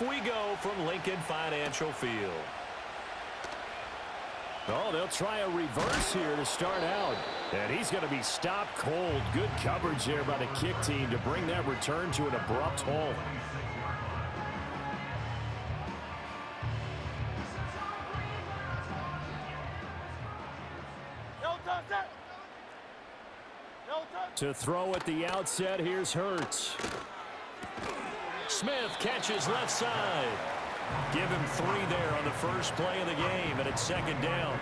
off we go from Lincoln Financial Field. Oh, they'll try a reverse here to start out. And he's going to be stopped cold. Good coverage there by the kick team to bring that return to an abrupt halt. To throw at the outset, here's Hurts. Smith catches left side. Give him 3 there on the first play of the game, and it's second down.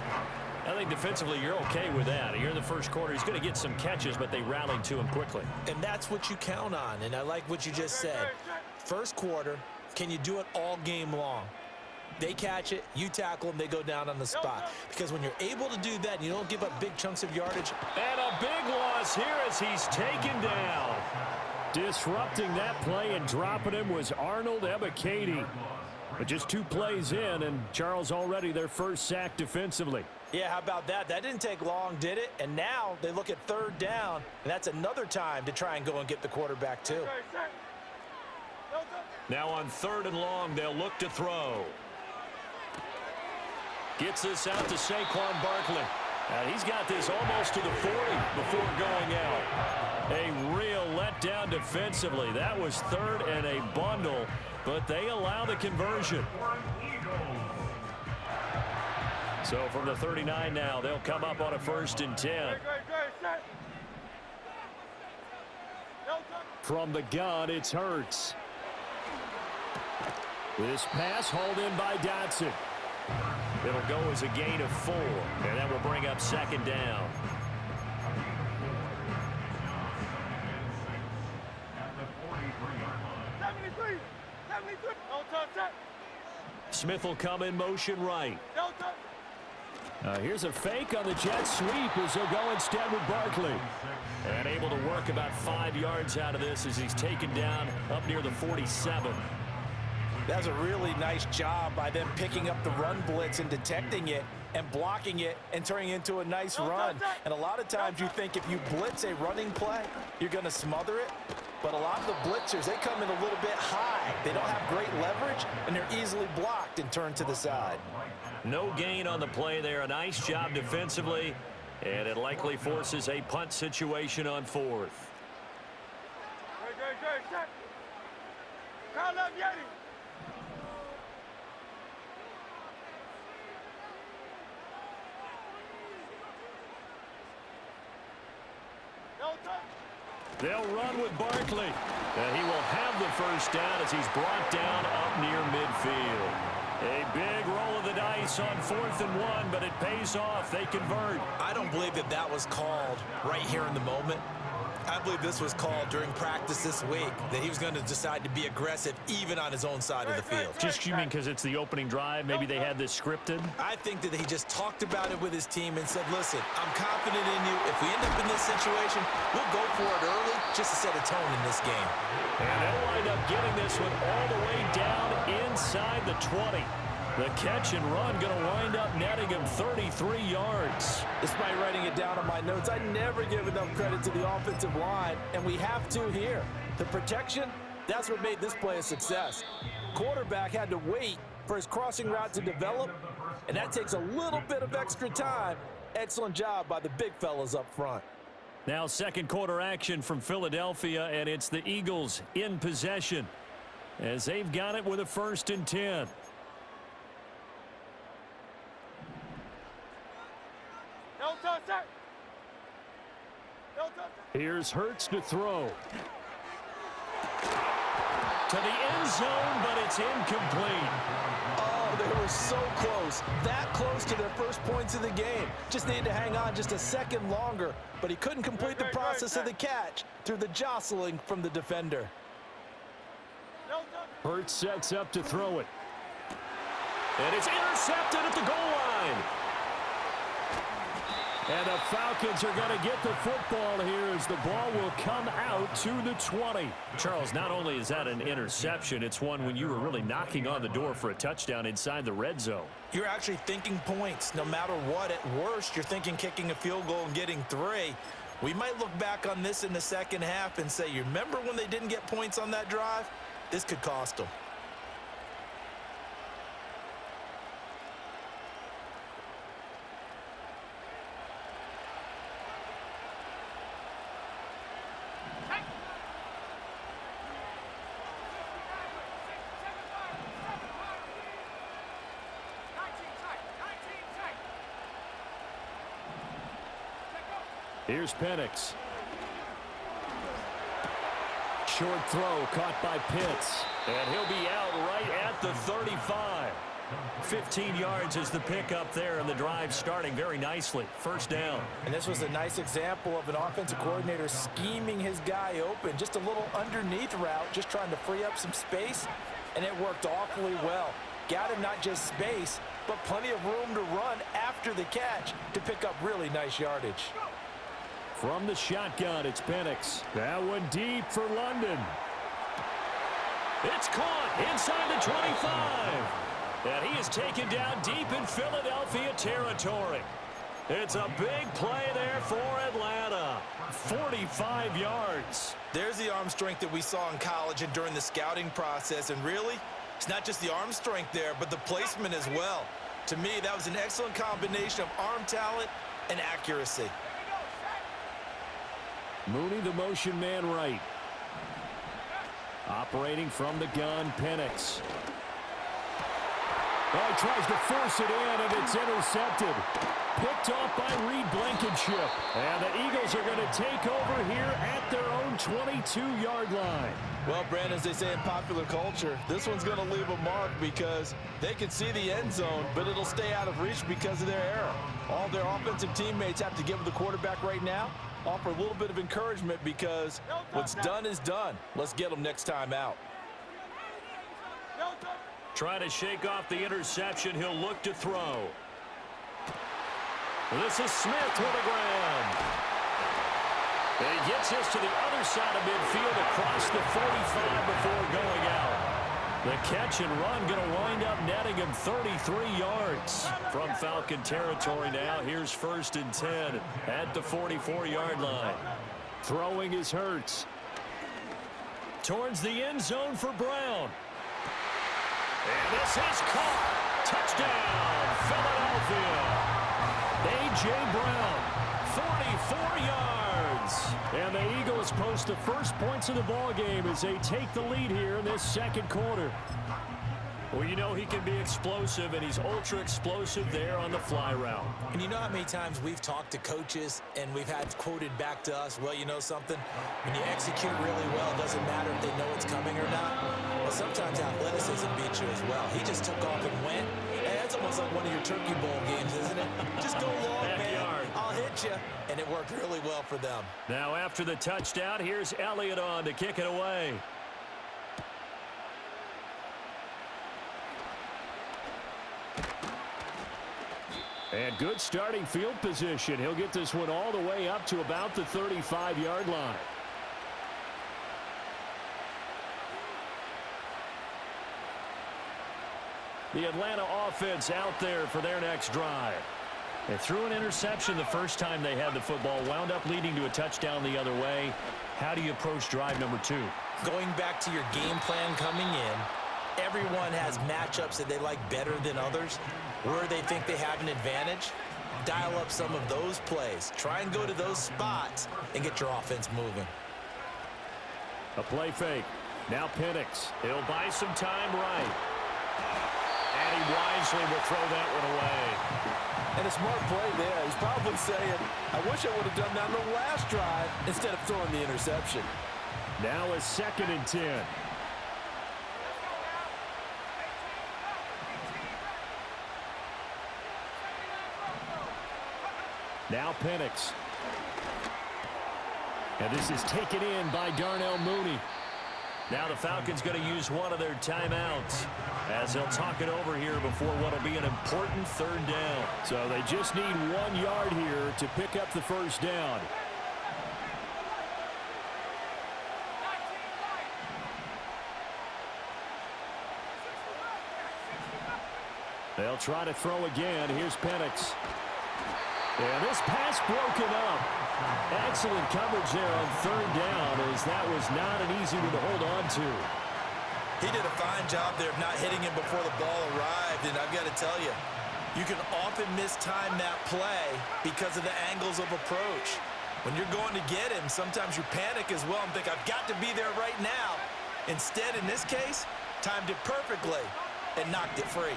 I think defensively you're okay with that. Here in the first quarter, he's going to get some catches, but they rallied to him quickly. And that's what you count on, and I like what you just said. First quarter, can you do it all game long? They catch it, you tackle them, they go down on the spot. Because when you're able to do that, and you don't give up big chunks of yardage. And a big loss here as he's taken down. Disrupting that play and dropping him was Arnold Ebiketie. But just 2 plays in, and Charles already their first sack defensively. Yeah, how about that? That didn't take long, did it? And now they look at 3rd down, and that's another time to try and go and get the quarterback too. Now on 3rd and long, they'll look to throw. Gets this out to Saquon Barkley. He's got this almost to the 40 before going out. A real letdown defensively. That was 3rd and a bundle, but they allow the conversion. So from the 39 now, they'll come up on a 1st and 10. From the gun, it's Hurts. This pass hauled in by Dotson. It'll go as a gain of 4, and that will bring up 2nd down. Smith will come in motion right. Here's a fake on the jet sweep as they'll go instead with Barkley. And able to work about 5 yards out of this as he's taken down up near the 47. That's a really nice job by them picking up the run blitz and detecting it and blocking it and turning it into a nice run. And a lot of times you think if you blitz a running play, you're going to smother it. But a lot of the blitzers, they come in a little bit high. They don't have great leverage, and they're easily blocked and turned to the side. No gain on the play there. A nice job defensively, and it likely forces a punt situation on 4th. They'll run with Barkley. And he will have the first down as he's brought down up near midfield. A big roll of the dice on 4th and 1, but it pays off. They convert. I don't believe that that was called right here in the moment. I believe this was called during practice this week, that he was going to decide to be aggressive even on his own side of the field. Just you mean because it's the opening drive, maybe they had this scripted? I think that he just talked about it with his team and said, listen, I'm confident in you. If we end up in this situation, we'll go for it early just to set a tone in this game. And they'll wind up getting this one all the way down inside the 20. The catch and run going to wind up netting him 33 yards. Despite writing it down on my notes, I never give enough credit to the offensive line, and we have to here. The protection, that's what made this play a success. Quarterback had to wait for his crossing route to develop, and that takes a little bit of extra time. Excellent job by the big fellas up front. Now 2nd quarter action from Philadelphia, and it's the Eagles in possession as they've got it with a 1st and 10. Here's Hurts to throw. To the end zone, but it's incomplete. Oh, they were so close. That close to their first points of the game. Just needed to hang on just a second longer, but he couldn't complete the process of the catch through the jostling from the defender. Hurts sets up to throw it. And it's intercepted at the goal line. And the Falcons are going to get the football here as the ball will come out to the 20. Charles, not only is that an interception, it's one when you were really knocking on the door for a touchdown inside the red zone. You're actually thinking points. No matter what, at worst, you're thinking kicking a field goal and getting 3. We might look back on this in the second half and say, you remember when they didn't get points on that drive? This could cost them. Here's Penix. Short throw caught by Pitts. And he'll be out right at the 35. 15 yards is the pickup there, and the drive starting very nicely. First down. And this was a nice example of an offensive coordinator scheming his guy open. Just a little underneath route, just trying to free up some space, and it worked awfully well. Got him not just space, but plenty of room to run after the catch to pick up really nice yardage. From the shotgun, it's Penix. That one deep for London. It's caught inside the 25. And he is taken down deep in Philadelphia territory. It's a big play there for Atlanta. 45 yards. There's the arm strength that we saw in college and during the scouting process. And really, it's not just the arm strength there, but the placement as well. To me, that was an excellent combination of arm talent and accuracy. Mooney, the motion man right. Operating from the gun, Penix. Oh, he tries to force it in, and it's intercepted. Picked off by Reed Blankenship. And the Eagles are going to take over here at their own 22-yard line. Well, Brandon, as they say in popular culture, this one's going to leave a mark because they can see the end zone, but it'll stay out of reach because of their error. All their offensive teammates have to give the quarterback right now, offer a little bit of encouragement because what's done is done. Let's get them next time out. Trying to shake off the interception. He'll look to throw. This is Smith with the ground. And he gets us to the other side of midfield across the 45 before going out. The catch and run going to wind up netting him 33 yards. From Falcon territory now, here's 1st and 10 at the 44-yard line. Throwing is Hurts. Towards the end zone for Brown. And this is caught. Touchdown, Philadelphia. A.J. Brown, 44 yards. And the Eagles post the first points of the ballgame as they take the lead here in this second quarter. Well, you know he can be explosive, and he's ultra-explosive there on the fly route. And you know how many times we've talked to coaches and we've had quoted back to us, well, you know something? When you execute really well, it doesn't matter if they know it's coming or not. Well, sometimes athleticism beats you as well. He just took off and went. And that's almost like one of your Turkey Bowl games, isn't it? Just go long, man. I'll hit you. And it worked really well for them. Now after the touchdown, here's Elliott on to kick it away. And good starting field position. He'll get this one all the way up to about the 35-yard line. The Atlanta offense out there for their next drive. They threw an interception the first time they had the football, wound up leading to a touchdown the other way. How do you approach drive number 2? Going back to your game plan coming in, everyone has matchups that they like better than others. Where they think they have an advantage, dial up some of those plays. Try and go to those spots and get your offense moving. A play fake. Now Penix. He'll buy some time right. And he wisely will throw that one away. And a smart play there. He's probably saying, I wish I would have done that on the last drive instead of throwing the interception. Now a 2nd and 10. Now Penix. And this is taken in by Darnell Mooney. Now the Falcons going to use one of their timeouts as they'll talk it over here before what will be an important 3rd down. So they just need 1 yard here to pick up the 1st down. They'll try to throw again. Here's Penix. And this pass broken up. Excellent coverage there on 3rd down, as that was not an easy one to hold on to. He did a fine job there of not hitting him before the ball arrived, and I've got to tell you, you can often mistime that play because of the angles of approach. When you're going to get him, sometimes you panic as well and think, I've got to be there right now. Instead, in this case, timed it perfectly and knocked it free.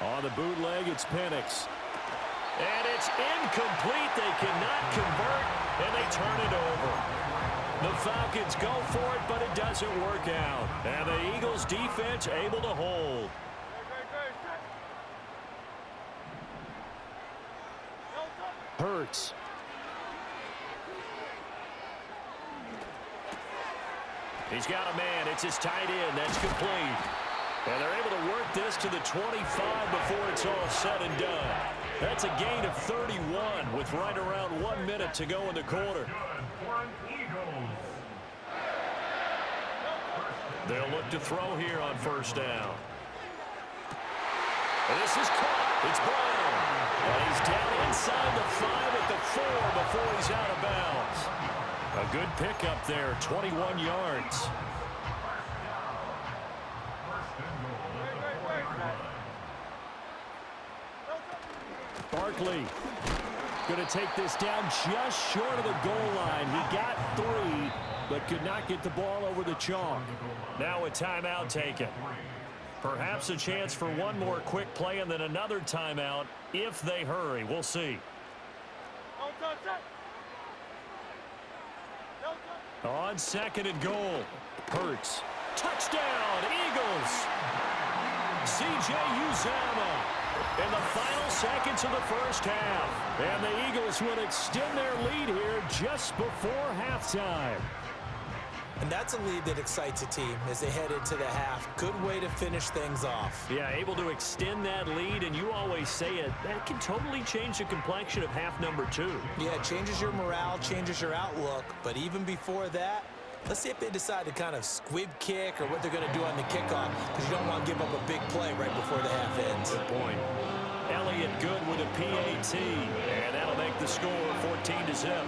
On the bootleg, it's Penix. And it's incomplete. They cannot convert, and they turn it over. The Falcons go for it, but it doesn't work out. And the Eagles defense able to hold. Hurts. He's got a man. It's his tight end. That's complete. And they're able to work this to the 25 before it's all said and done. That's a gain of 31 with right around 1 minute to go in the quarter. They'll look to throw here on first down. And this is caught. It's Brown. And he's down inside the 5 at the 4 before he's out of bounds. A good pickup there, 21 yards. Barkley going to take this down just short of the goal line. He got 3, but could not get the ball over the chalk. Now a timeout taken. Perhaps a chance for one more quick play and then another timeout if they hurry. We'll see. On second and goal. Hurts. Touchdown, Eagles. C.J. Uzomah in the final seconds of the first half. And the Eagles will extend their lead here just before halftime. And that's a lead that excites a team as they head into the half. Good way to finish things off. Yeah, able to extend that lead, and you always say it, that can totally change the complexion of half number 2. Yeah, it changes your morale, changes your outlook. But even before that, let's see if they decide to kind of squib kick or what they're going to do on the kickoff, because you don't want to give up a big play right before the half ends. Good point. Elliott good with a PAT, and that'll make the score 14-0.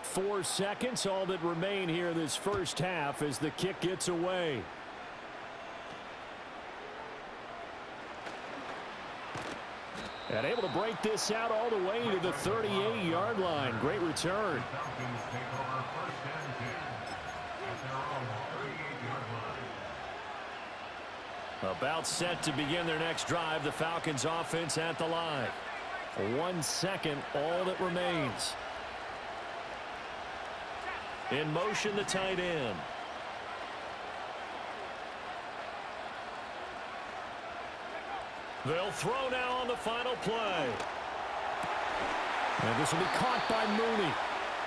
Four seconds, all that remain here this first half as the kick gets away. And able to break this out all the way to the 38-yard line. Great return. About set to begin their next drive. The Falcons offense at the line. 1 second, all that remains. In motion, the tight end. They'll throw now on the final play. And this will be caught by Mooney.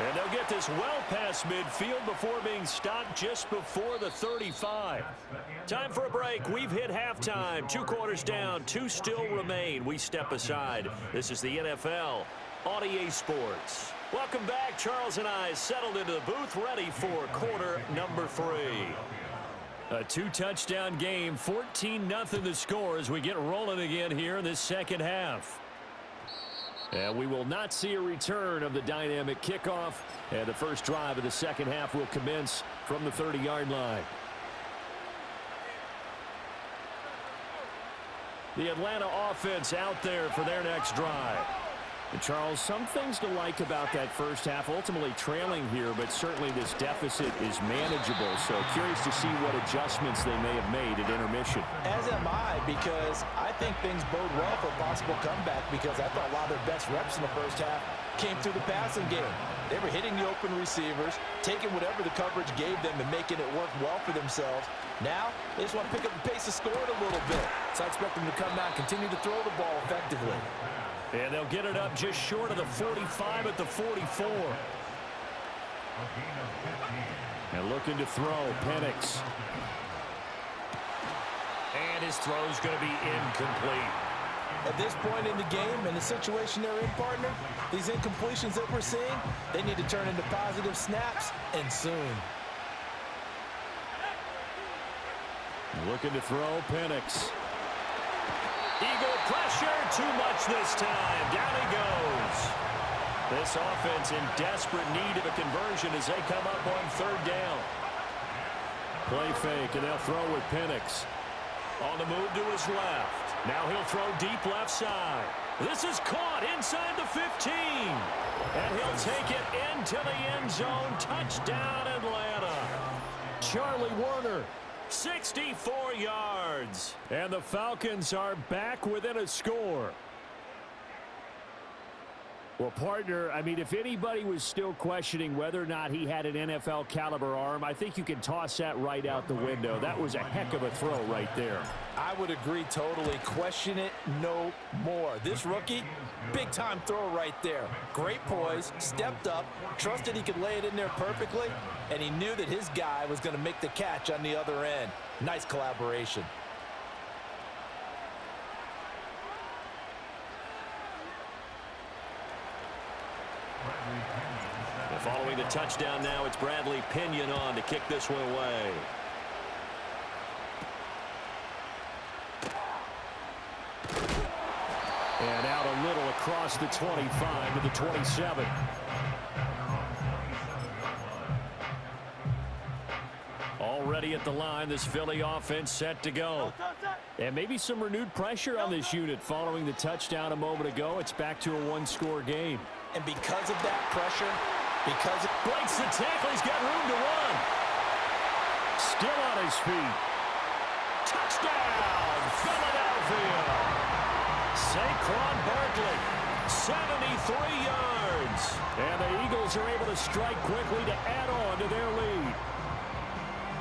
And they'll get this well past midfield before being stopped just before the 35. Time for a break. We've hit halftime. 2 quarters down. 2 still remain. We step aside. This is the NFL on EA Sports. Welcome back. Charles and I settled into the booth, ready for quarter number 3. A 2-touchdown game, 14-0 the score as we get rolling again here in this second half. And we will not see a return of the dynamic kickoff, and the first drive of the second half will commence from the 30-yard line. The Atlanta offense out there for their next drive. And Charles, some things to like about that first half, ultimately trailing here, but certainly this deficit is manageable. So curious to see what adjustments they may have made at intermission. As am I, because I think things bode well for a possible comeback, because I thought a lot of their best reps in the first half came through the passing game. They were hitting the open receivers, taking whatever the coverage gave them and making it work well for themselves. Now, they just want to pick up the pace of scoring a little bit. So I expect them to come out and continue to throw the ball effectively. And they'll get it up just short of the 45 at the 44. And looking to throw, Penix. And his throw's going to be incomplete. At this point in the game and the situation they're in, partner, these incompletions that we're seeing, they need to turn into positive snaps, and soon. Looking to throw, Penix. Eagle pressure, too much this time. Down he goes. This offense in desperate need of a conversion as they come up on third down. Play fake, and they'll throw with Penix. On the move to his left. Now he'll throw deep left side. This is caught inside the 15. And he'll take it into the end zone. Touchdown, Atlanta. Charlie Warner, 64 yards. And the Falcons are back within a score. Well, partner, I mean, if anybody was still questioning whether or not he had an NFL caliber arm, I think you can toss that right out the window. That was a heck of a throw right there. I would agree totally. Question it no more. This rookie, big-time throw right there. Great poise, stepped up, trusted he could lay it in there perfectly, and he knew that his guy was going to make the catch on the other end. Nice collaboration. Following the touchdown now, it's Bradley Pinion on to kick this one away. And out a little across the 25 to the 27. Already at the line, this Philly offense set to go. And maybe some renewed pressure on this unit following the touchdown a moment ago. It's back to a one-score game. And because of that pressure, because it breaks the tackle, he's got room to run. Still on his feet. Touchdown, Philadelphia. Saquon Barkley, 73 yards. And the Eagles are able to strike quickly to add on to their lead.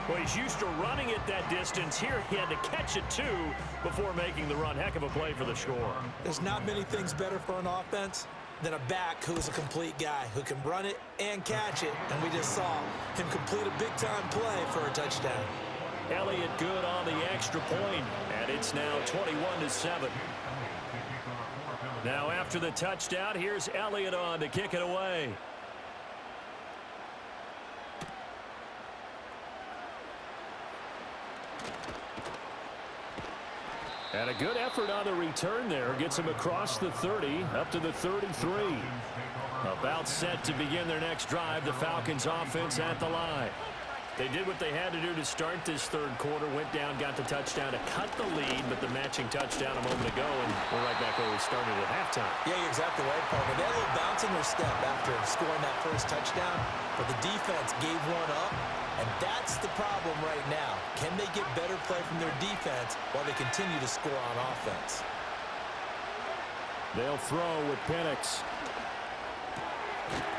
Well, he's used to running it that distance. Here he had to catch it, too, before making the run. Heck of a play for the score. There's not many things better for an offense than a back who is a complete guy who can run it and catch it. And we just saw him complete a big-time play for a touchdown. Elliott good on the extra point, and it's now 21-7. Now after the touchdown, here's Elliott on to kick it away. And a good effort on the return there. Gets him across the 30, up to the 33. About set to begin their next drive. The Falcons offense at the line. They did what they had to do to start this third quarter. Went down, got the touchdown to cut the lead, but the matching touchdown a moment ago, and we're right back where we started at halftime. Yeah, you're exactly right, partner. They had a little bounce in their step after scoring that first touchdown, but the defense gave one up, and that's the problem right now. Can they get better play from their defense while they continue to score on offense? They'll throw with Penix.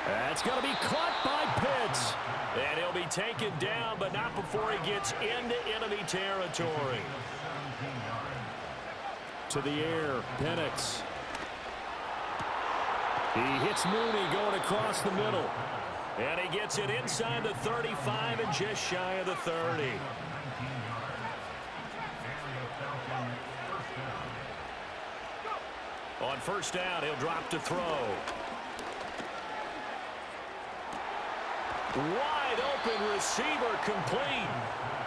That's going to be caught by Pitts. And he'll be taken down, but not before he gets into enemy territory. To the air, Penix. He hits Mooney going across the middle. And he gets it inside the 35 and just shy of the 30. On first down, he'll drop to throw. Wide open receiver complete.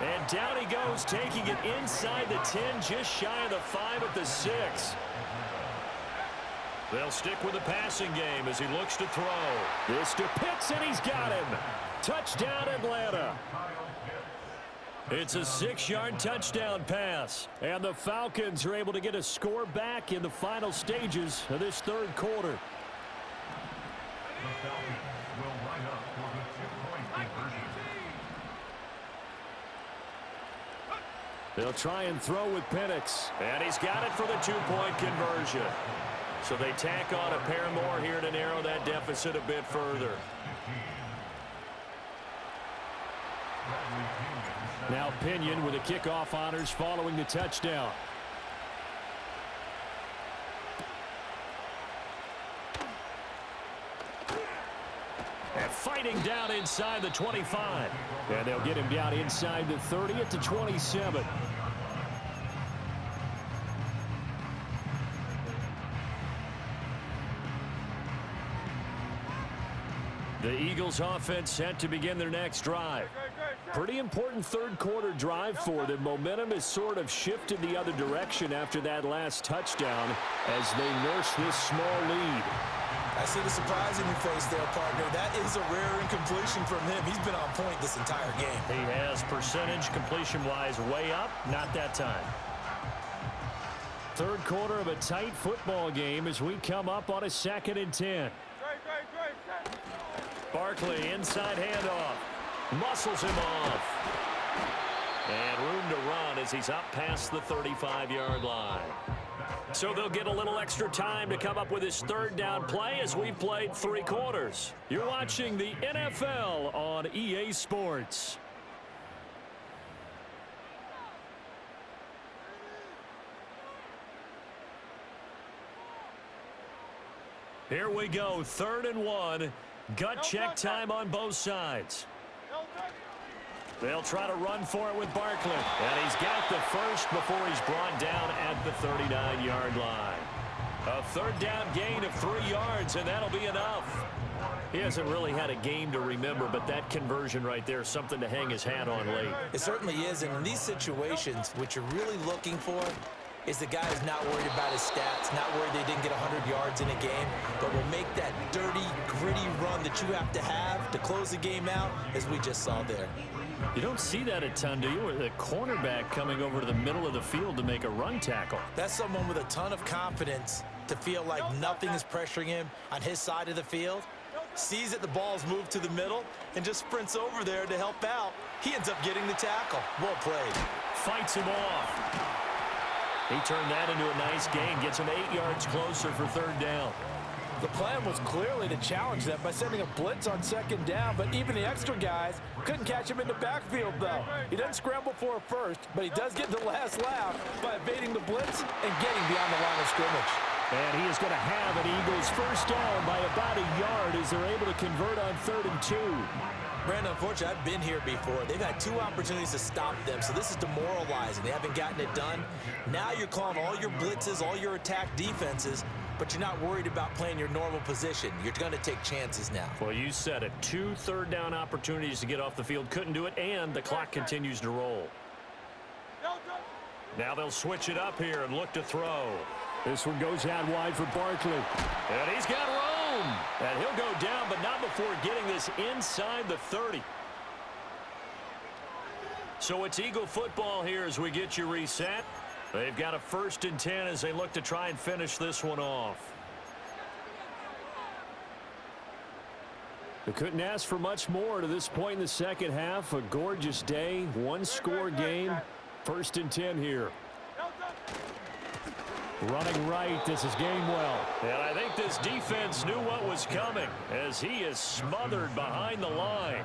And down he goes, taking it inside the 10, just shy of the 5 at the 6. They'll stick with the passing game as he looks to throw. This to Pitts, and he's got him. Touchdown, Atlanta. It's a 6-yard touchdown pass. And the Falcons are able to get a score back in the final stages of this third quarter. They'll try and throw with Penix. And he's got it for the 2-point conversion. So they tack on a pair more here to narrow that deficit a bit further. Now Pinion with the kickoff honors following the touchdown. And fighting down inside the 25. And they'll get him down inside the 30 at the 27. The Eagles offense set to begin their next drive. Pretty important third quarter drive for them. Momentum has sort of shifted the other direction after that last touchdown as they nurse this small lead. I see the surprise in your face there, partner. That is a rare incompletion from him. He's been on point this entire game. He has percentage completion-wise way up. Not that time. Third quarter of a tight football game as we come up on a 2nd and 10. Barkley inside handoff. Muscles him off. And room to run as he's up past the 35-yard line. So they'll get a little extra time to come up with his 3rd down play as we've played 3 quarters. You're watching the NFL on EA Sports. Here we go, 3rd and 1. Gut check time on both sides. They'll try to run for it with Barkley. And he's got the first before he's brought down at the 39-yard line. A 3rd down gain of 3 yards, and that'll be enough. He hasn't really had a game to remember, but that conversion right there is something to hang his hat on late. It certainly is, and in these situations, what you're really looking for is the guy who's not worried about his stats, not worried they didn't get 100 yards in a game, but will make that dirty, gritty run that you have to close the game out, as we just saw there. You don't see that a ton, do you? With a cornerback coming over to the middle of the field to make a run tackle. That's someone with a ton of confidence to feel like nothing is pressuring him on his side of the field. Sees that the ball's moved to the middle and just sprints over there to help out. He ends up getting the tackle. Well played. Fights him off. He turned that into a nice gain, gets him 8 yards closer for 3rd down. The plan was clearly to challenge them by sending a blitz on 2nd down, but even the extra guys couldn't catch him in the backfield, though. He doesn't scramble for a first, but he does get the last laugh by evading the blitz and getting beyond the line of scrimmage. And he is going to have an Eagles first down by about a yard as they're able to convert on 3rd and 2. Brandon, unfortunately, I've been here before. They've had 2 opportunities to stop them, so this is demoralizing. They haven't gotten it done. Now you're calling all your blitzes, all your attack defenses, but you're not worried about playing your normal position. You're going to take chances now. Well, you said it. 2 3rd down opportunities to get off the field. Couldn't do it, and the clock continues to roll. Now they'll switch it up here and look to throw. This one goes out wide for Barkley. And he's got room. And he'll go down, but not before getting this inside the 30. So it's Eagle football here as we get you reset. They've got a 1st and 10 as they look to try and finish this one off. They couldn't ask for much more to this point in the 2nd half. A gorgeous day, 1-score game. 1st and 10 here. Running right, this is Gainwell. And I think this defense knew what was coming as he is smothered behind the line.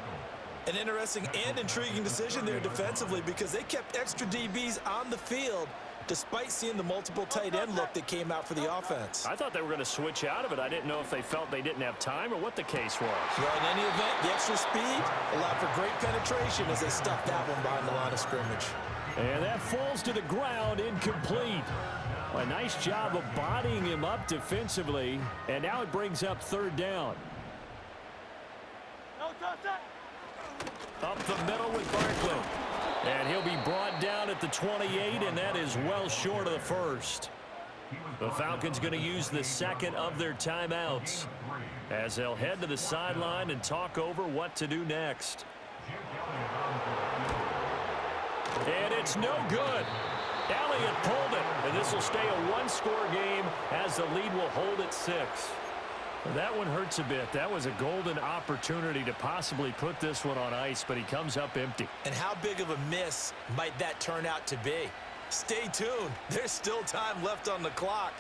An interesting and intriguing decision there defensively because they kept extra DBs on the field despite seeing the multiple tight end look that came out for the offense. I thought they were going to switch out of it. I didn't know if they felt they didn't have time or what the case was. Well, in any event, the extra speed allowed for great penetration as they stuffed that one behind the line of scrimmage. And that falls to the ground, incomplete. A nice job of bodying him up defensively, and now it brings up 3rd down. Up the middle with Barkley. And he'll be brought down at the 28, and that is well short of the 1st. The Falcons going to use the 2nd of their timeouts as they'll head to the sideline and talk over what to do next. And it's no good. Elliott pulled it, and this will stay a 1-score game as the lead will hold at 6. That one hurts a bit. That was a golden opportunity to possibly put this one on ice, but he comes up empty. And how big of a miss might that turn out to be? Stay tuned. There's still time left on the clock.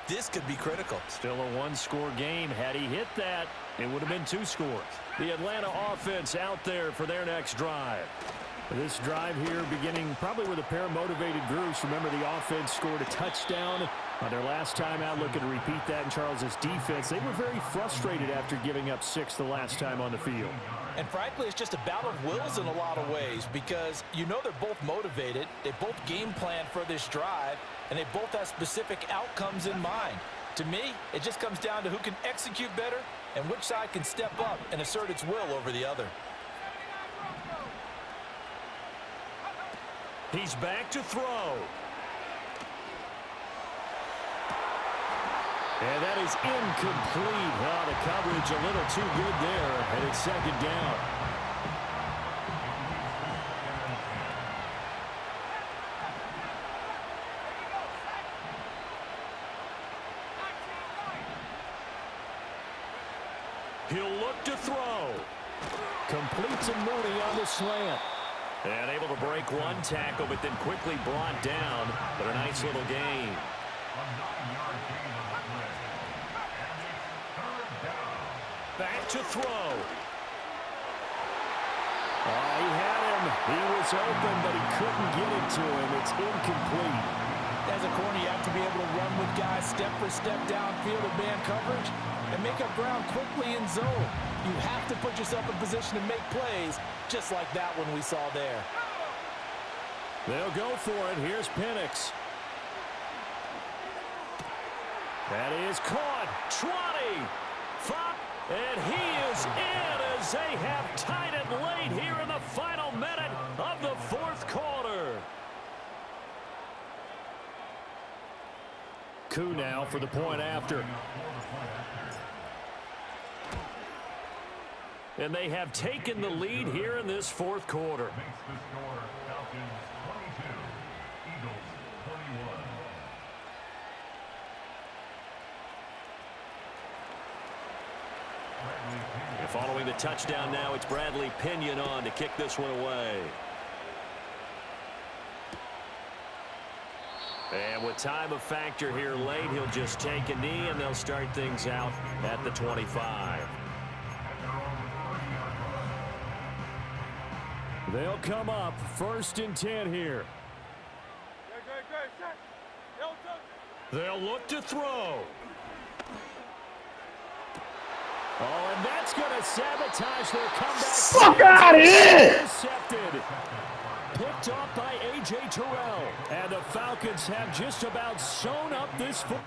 This could be critical. Still a 1-score game. Had he hit that, it would have been 2 scores. The Atlanta offense out there for their next drive. This drive here beginning probably with a pair of motivated groups. Remember, the offense scored a touchdown on their last time out. Looking to repeat that in Charles's defense. They were very frustrated after giving up 6 the last time on the field. And frankly, it's just a battle of wills in a lot of ways because you know they're both motivated. They both game plan for this drive, and they both have specific outcomes in mind. To me, it just comes down to who can execute better and which side can step up and assert its will over the other. He's back to throw. And that is incomplete. Oh, the coverage a little too good there, and it's 2nd down. to throw. Completes a Mooney on the slant. And able to break one tackle, but then quickly brought down. But a nice little gain. Back to throw. He had him. He was open, but he couldn't get it to him. It's incomplete. As a corner, you have to be able to run with guys step for step downfield in man coverage and make up ground quickly in zone. You have to put yourself in position to make plays, just like that one we saw there. They'll go for it. Here's Penix. That is caught. 20. 5. And he is in as they have tied it late here in the final minute of the fourth quarter. Coup now for the point after. And they have taken the lead here in this fourth quarter. And following the touchdown now, it's Bradley Pinion on to kick this one away. And with time a factor here late, he'll just take a knee, and they'll start things out at the 25. They'll come up 1st and 10 here. They'll look to throw. Oh, and that's going to sabotage their comeback. Fuck out of here! Intercepted. Picked off by A.J. Terrell. And the Falcons have just about sewn up this foot.